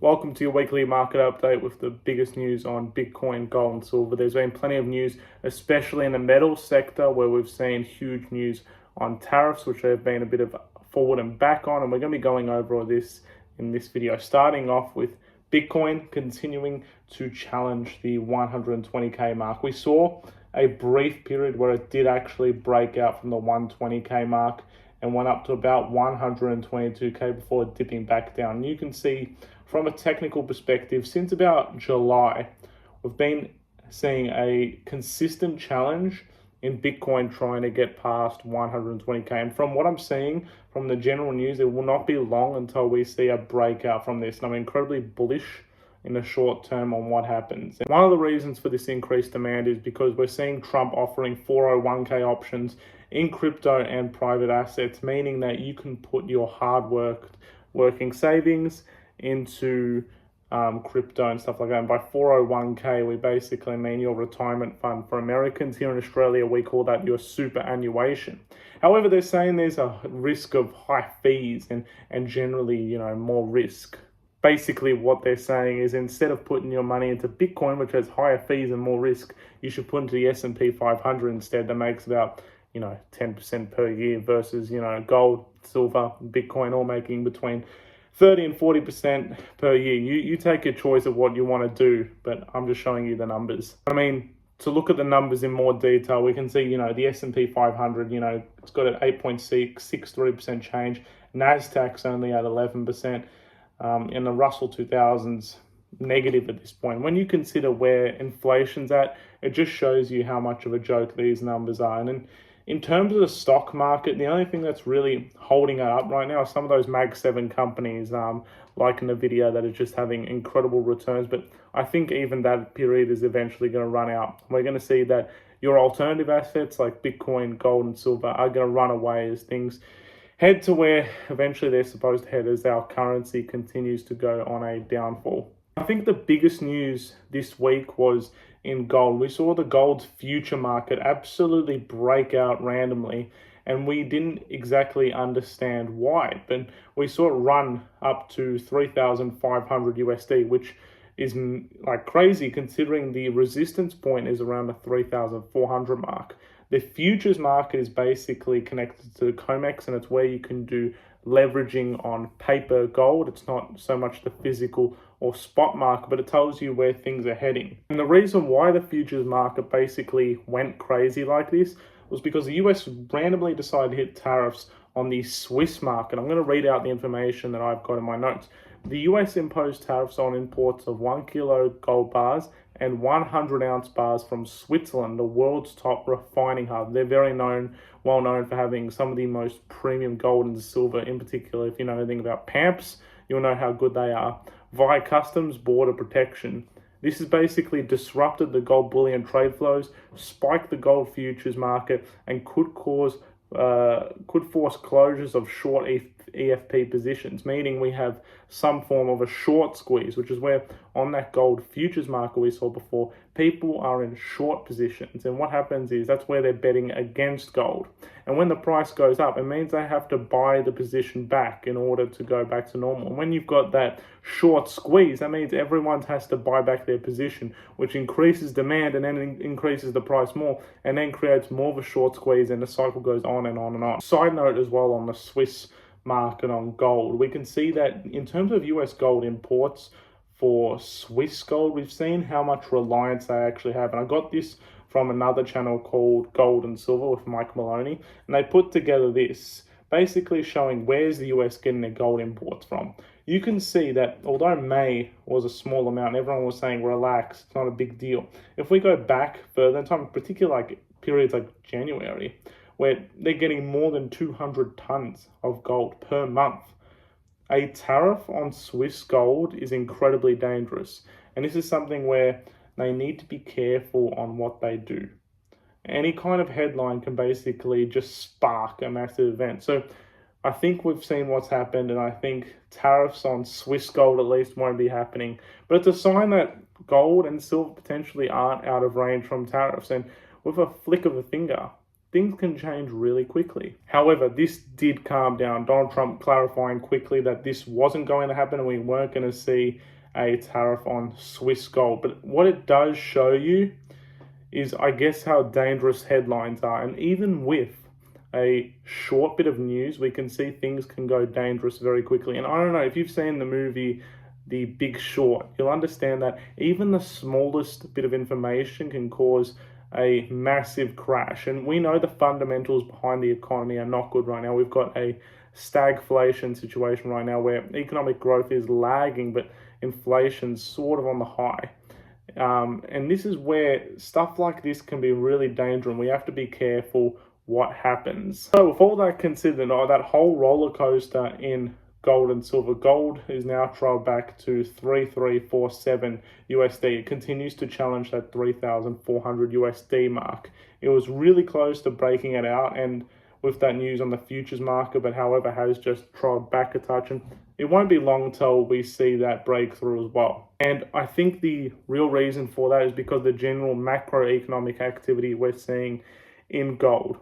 Welcome to your weekly market update with the biggest news on Bitcoin, gold, and silver. There's been plenty of news, especially in the metals sector, where we've seen huge news on tariffs, which have been a bit of forward and back on. And we're going to be going over all this in this video, starting off with Bitcoin continuing to challenge the 120K mark. We saw a brief period where it did actually break out from the 120K mark and went up to about 122K before dipping back down. You can see from a technical perspective, since about July, we've been seeing a consistent challenge in Bitcoin trying to get past 120K. And from what I'm seeing from the general news, it will not be long until we see a breakout from this. And I'm incredibly bullish in the short term on what happens. And one of the reasons for this increased demand is because we're seeing Trump offering 401k options in crypto and private assets, meaning that you can put your working savings into crypto and stuff like that. And by 401k, we basically mean your retirement fund. For Americans here in Australia, we call that your superannuation. However, they're saying there's a risk of high fees and generally, more risk. Basically, what they're saying is instead of putting your money into Bitcoin, which has higher fees and more risk, you should put into the S&P 500 instead. That makes about 10% per year versus gold, silver, Bitcoin all making between 30 and 40% per year. You take your choice of what you want to do, but I'm just showing you the numbers. I mean, to look at the numbers in more detail, we can see, the S&P 500, it's got an 8.63% change. NASDAQ's only at 11%. And the Russell 2000's negative at this point. When you consider where inflation's at, it just shows you how much of a joke these numbers are. And in terms of the stock market, the only thing that's really holding it up right now are some of those Mag 7 companies, like NVIDIA, that are just having incredible returns. But I think even that period is eventually going to run out. We're going to see that your alternative assets like Bitcoin, gold, and silver are going to run away as things head to where eventually they're supposed to head as our currency continues to go on a downfall. I think the biggest news this week was in gold. We saw the gold's future market absolutely break out randomly, and we didn't exactly understand why, but we saw it run up to 3,500 USD, which is like crazy considering the resistance point is around the 3,400 mark. The futures market is basically connected to COMEX, and it's where you can do leveraging on paper gold. It's not so much the physical or spot market, but it tells you where things are heading. And the reason why the futures market basically went crazy like this was because the US randomly decided to hit tariffs on the Swiss market. I'm going to read out the information that I've got in my notes. The US imposed tariffs on imports of 1 kilo gold bars and 100-ounce bars from Switzerland, the world's top refining hub. They're well known for having some of the most premium gold and silver, in particular. If you know anything about PAMPs, you'll know how good they are. Via customs border protection. This has basically disrupted the gold bullion trade flows, spiked the gold futures market, and could force closures of short EFP positions, meaning we have some form of a short squeeze, which is where on that gold futures market we saw before, people are in short positions. And what happens is that's where they're betting against gold. And when the price goes up, it means they have to buy the position back in order to go back to normal. And when you've got that short squeeze, that means everyone has to buy back their position, which increases demand and then increases the price more, and then creates more of a short squeeze, and the cycle goes on and on and on. Side note as well on the Swiss market on gold, we can see that in terms of US gold imports for Swiss gold, we've seen how much reliance they actually have. And I got this from another channel called Gold and Silver with Mike Maloney, and they put together this basically showing where's the US getting their gold imports from. You can see that although May was a small amount, everyone was saying relax, it's not a big deal. If we go back further in time, particularly like periods like January, where they're getting more than 200 tons of gold per month. A tariff on Swiss gold is incredibly dangerous. And this is something where they need to be careful on what they do. Any kind of headline can basically just spark a massive event. So I think we've seen what's happened, and I think tariffs on Swiss gold at least won't be happening. But it's a sign that gold and silver potentially aren't out of range from tariffs. And with a flick of a finger, things can change really quickly. However, this did calm down. Donald Trump clarifying quickly that this wasn't going to happen and we weren't going to see a tariff on Swiss gold. But what it does show you is, I guess, how dangerous headlines are. And even with a short bit of news, we can see things can go dangerous very quickly. And I don't know, if you've seen the movie The Big Short, you'll understand that even the smallest bit of information can cause a massive crash. And we know the fundamentals behind the economy are not good right now. We've got a stagflation situation right now where economic growth is lagging, but inflation's sort of on the high. And this is where stuff like this can be really dangerous, and we have to be careful what happens. So with all that considered, that whole roller coaster in gold and silver, gold is now trailed back to 3347 USD. It continues to challenge that 3,400 USD mark. It was really close to breaking it out, and with that news on the futures market, but however has just trailed back a touch, and it won't be long till we see that breakthrough as well. And I think the real reason for that is because the general macroeconomic activity we're seeing in gold.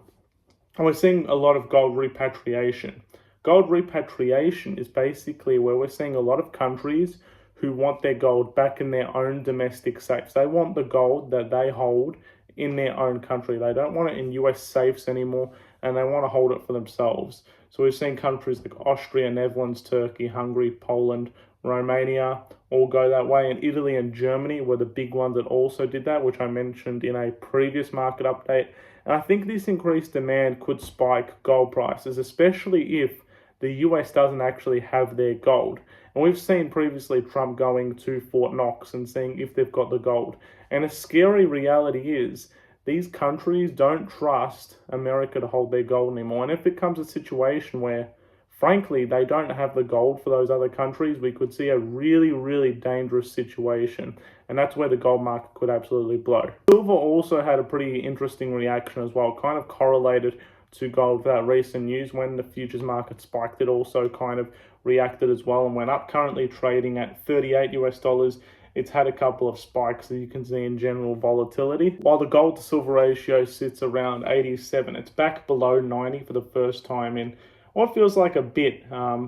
And we're seeing a lot of gold repatriation. Gold repatriation is basically where we're seeing a lot of countries who want their gold back in their own domestic safes. They want the gold that they hold in their own country. They don't want it in US safes anymore, and they want to hold it for themselves. So we've seen countries like Austria, Netherlands, Turkey, Hungary, Poland, Romania all go that way, and Italy and Germany were the big ones that also did that, which I mentioned in a previous market update. And I think this increased demand could spike gold prices, especially if the US doesn't actually have their gold. And we've seen previously Trump going to Fort Knox and seeing if they've got the gold. And a scary reality is these countries don't trust America to hold their gold anymore. And if it comes a situation where, frankly, they don't have the gold for those other countries, we could see a really, really dangerous situation. And that's where the gold market could absolutely blow. Silver also had a pretty interesting reaction as well, kind of correlated to gold with that recent news. When the futures market spiked, it also kind of reacted as well and went up, currently trading at 38 US dollars. It's had a couple of spikes that you can see in general volatility. While the gold to silver ratio sits around 87, it's back below 90 for the first time in what feels like a bit.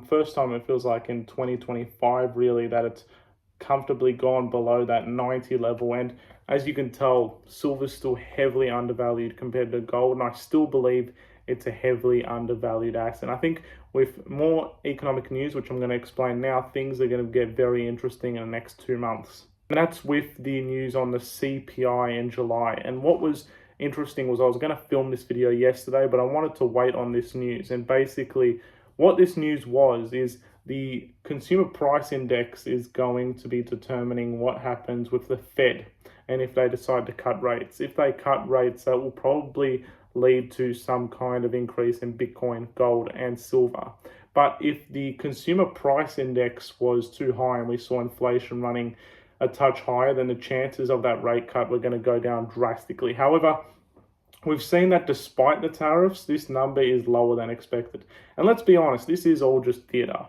First time it feels like in 2025, really, that it's comfortably gone below that 90 level. And as you can tell, silver's still heavily undervalued compared to gold, and I still believe it's a heavily undervalued asset. I think with more economic news, which I'm going to explain now, things are going to get very interesting in the next 2 months. And that's with the news on the CPI in July. And what was interesting was I was going to film this video yesterday, but I wanted to wait on this news. And basically what this news was is the consumer price index is going to be determining what happens with the Fed and if they decide to cut rates. If they cut rates, that will probably lead to some kind of increase in Bitcoin, gold, and silver. But if the consumer price index was too high and we saw inflation running a touch higher, then the chances of that rate cut were going to go down drastically. However, we've seen that despite the tariffs, this number is lower than expected. And let's be honest, this is all just theater.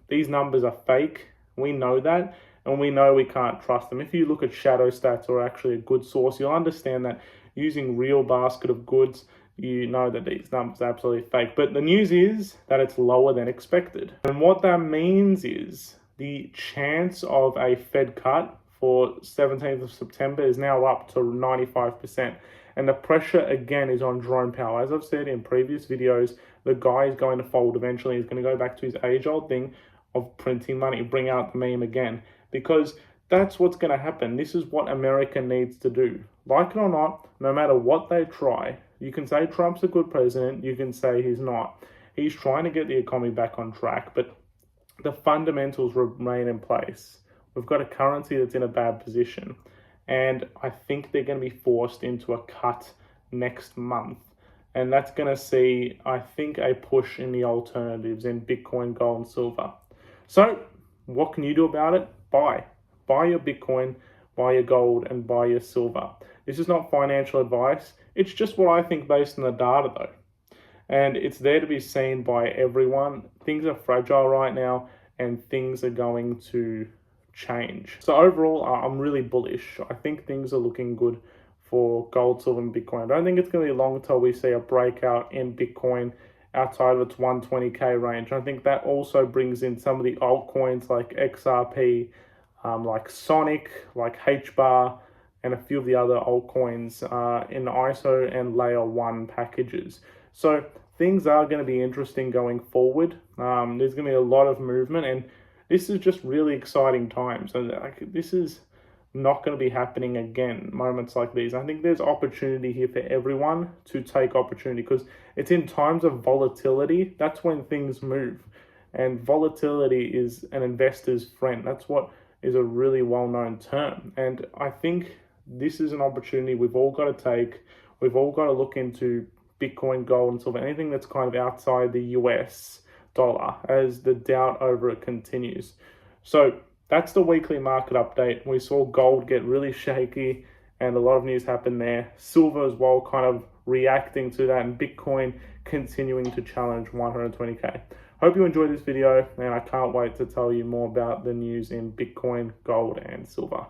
These numbers are fake. We know that, and we know we can't trust them. If you look at shadow stats or actually a good source, you'll understand that using real basket of goods, you know that these numbers are absolutely fake. But the news is that it's lower than expected. And what that means is the chance of a Fed cut for 17th of September is now up to 95%. And the pressure again is on Jerome Powell. As I've said in previous videos, the guy is going to fold eventually. He's going to go back to his age-old thing of printing money, bring out the meme again, because that's what's going to happen. This is what America needs to do. Like it or not, no matter what they try, you can say Trump's a good president, you can say he's not. He's trying to get the economy back on track, but the fundamentals remain in place. We've got a currency that's in a bad position, and I think they're going to be forced into a cut next month. And that's going to see, I think, a push in the alternatives in Bitcoin, gold, and silver. So what can you do about it? Buy your Bitcoin, buy your gold, and buy your silver. This is not financial advice. It's just what I think based on the data though. And it's there to be seen by everyone. Things are fragile right now and things are going to change. So overall, I'm really bullish. I think things are looking good for gold, silver, and Bitcoin. I don't think it's going to be long until we see a breakout in Bitcoin outside of its 120K range. I think that also brings in some of the altcoins like XRP, like Sonic, like HBAR, and a few of the other altcoins in the ISO and layer 1 packages. So things are going to be interesting going forward. There's going to be a lot of movement, and this is just really exciting times. And this is not going to be happening again, moments like these. I think there's opportunity here for everyone to take opportunity, because it's in times of volatility, that's when things move. And volatility is an investor's friend. That's what is a really well-known term. And I think this is an opportunity we've all got to take. We've all got to look into Bitcoin, gold, and silver, anything that's kind of outside the US dollar, as the doubt over it continues. So that's the weekly market update. We saw gold get really shaky and a lot of news happened there. Silver as well, kind of reacting to that, and Bitcoin continuing to challenge 120K. Hope you enjoyed this video, and I can't wait to tell you more about the news in Bitcoin, gold, and silver.